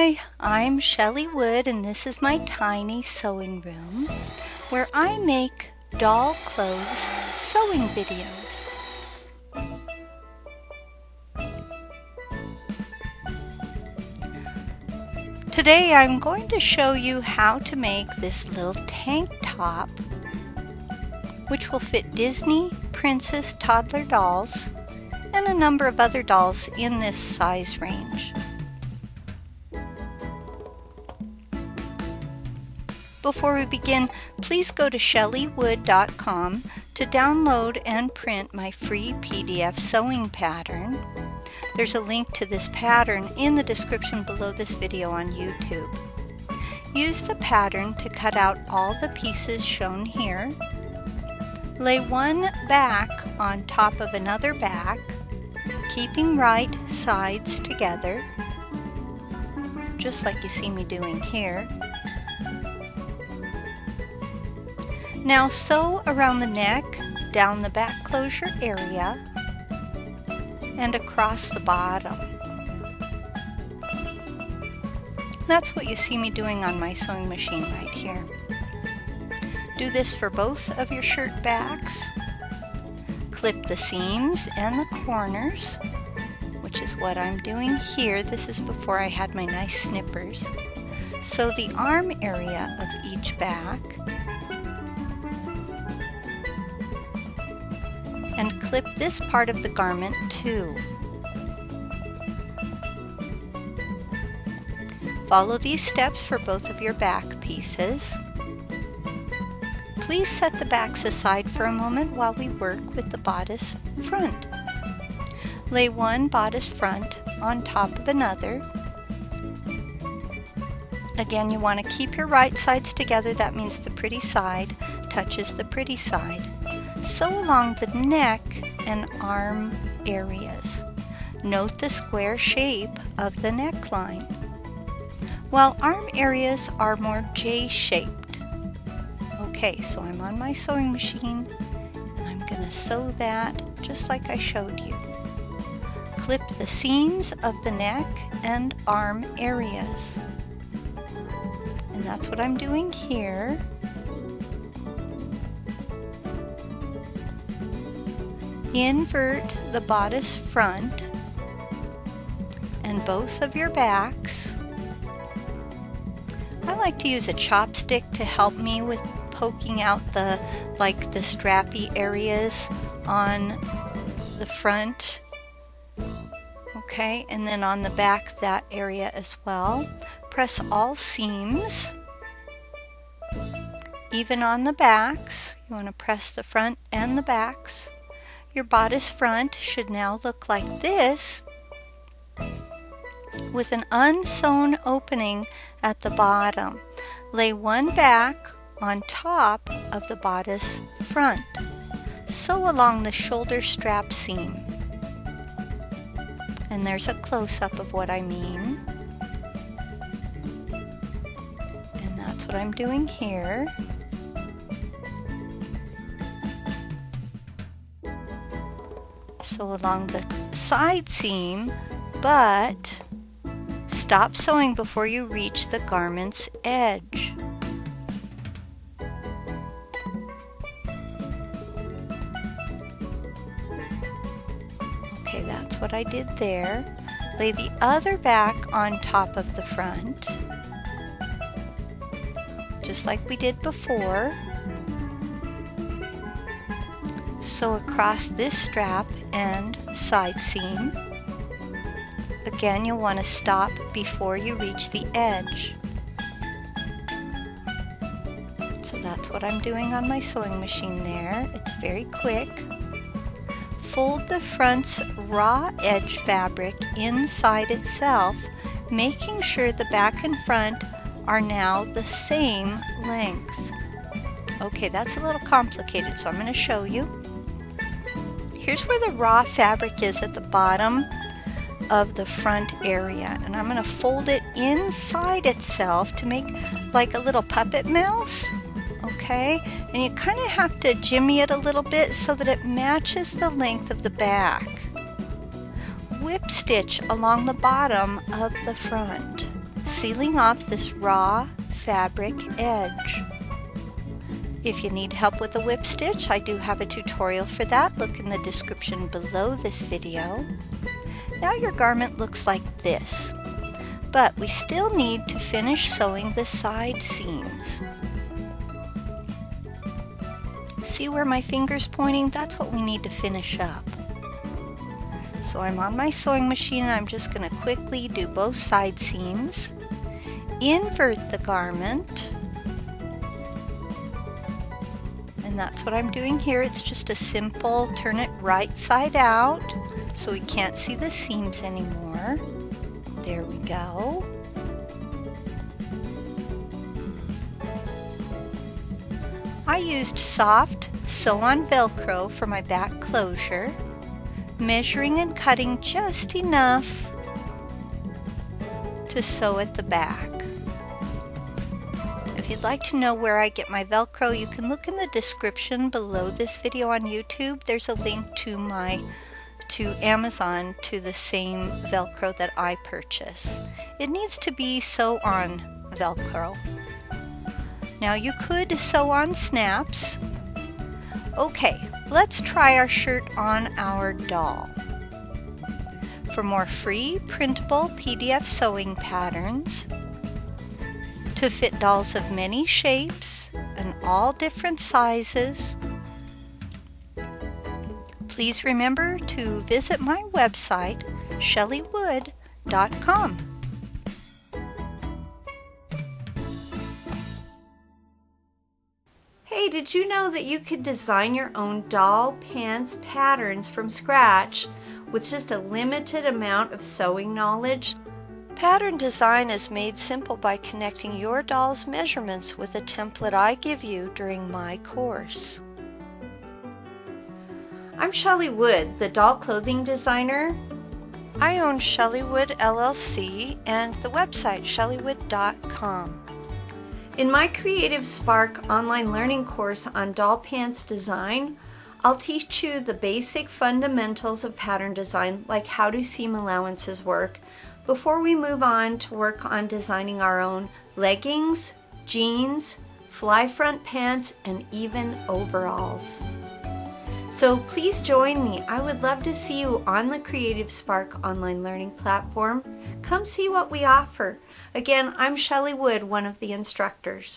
Hi, I'm Shelley Wood and this is my tiny sewing room where I make doll clothes sewing videos. Today I'm going to show you how to make this little tank top which will fit Disney Princess Toddler dolls and a number of other dolls in this size range. Before we begin, please go to shelleywood.com to download and print my free PDF sewing pattern. There's a link to this pattern in the description below this video on YouTube. Use the pattern to cut out all the pieces shown here. Lay one back on top of another back, keeping right sides together, just like you see me doing here. Now sew around the neck, down the back closure area, and across the bottom. That's what you see me doing on my sewing machine right here. Do this for both of your shirt backs. Clip the seams and the corners, which is what I'm doing here. This is before I had my nice snippers. Sew the arm area of each back. And clip this part of the garment too. Follow these steps for both of your back pieces. Please set the backs aside for a moment while we work with the bodice front. Lay one bodice front on top of another. Again, you want to keep your right sides together. That means the pretty side touches the pretty side. Sew along the neck and arm areas. Note the square shape of the neckline, while arm areas are more J-shaped. Okay, so I'm on my sewing machine and I'm going to sew that just like I showed you. Clip the seams of the neck and arm areas. And that's what I'm doing here. Invert the bodice front and both of your backs. I like to use a chopstick to help me with poking out the strappy areas on the front. Okay, and then on the back that area as well. Press all seams. Even on the backs, you want to press the front and the backs. Your bodice front should now look like this, with an unsewn opening at the bottom. Lay one back on top of the bodice front. Sew along the shoulder strap seam. And there's a close-up of what I mean. And that's what I'm doing here. Sew along the side seam, but stop sewing before you reach the garment's edge. Okay, that's what I did there. Lay the other back on top of the front, just like we did before. Sew across this strap and side seam. Again, you'll want to stop before you reach the edge. So that's what I'm doing on my sewing machine there. It's very quick. Fold the front's raw edge fabric inside itself, making sure the back and front are now the same length. Okay, that's a little complicated, so I'm going to show you. Here's where the raw fabric is at the bottom of the front area, and I'm going to fold it inside itself to make like a little puppet mouth. Okay, and you kind of have to jimmy it a little bit so that it matches the length of the back. Whip stitch along the bottom of the front. sealing off this raw fabric edge. If you need help with a whip stitch, I do have a tutorial for that. Look in the description below this video. Now your garment looks like this, but we still need to finish sewing the side seams. See where my finger's pointing? That's what we need to finish up. So I'm on my sewing machine and I'm just going to quickly do both side seams, invert the garment, and that's what I'm doing here. It's just a simple turn it right side out so we can't see the seams anymore. There we go. I used soft sew-on Velcro for my back closure, measuring and cutting just enough to sew at the back. If you'd like to know where I get my Velcro, you can look in the description below this video on YouTube. There's a link to Amazon to the same Velcro that I purchase. It needs to be sew-on Velcro. Now you could sew on snaps. Okay, let's try our shirt on our doll. For more free printable PDF sewing patterns to fit dolls of many shapes and all different sizes, please remember to visit my website, shelleywood.com. Hey, did you know that you could design your own doll pants patterns from scratch with just a limited amount of sewing knowledge? Pattern design is made simple by connecting your doll's measurements with a template I give you during my course. I'm Shelley Wood, the doll clothing designer. I own Shelley Wood LLC and the website shelleywood.com. In my Creative Spark online learning course on doll pants design, I'll teach you the basic fundamentals of pattern design, like how do seam allowances work, before we move on to work on designing our own leggings, jeans, fly front pants, and even overalls. So please join me. I would love to see you on the Creative Spark online learning platform. Come see what we offer. Again, I'm Shelley Wood, one of the instructors.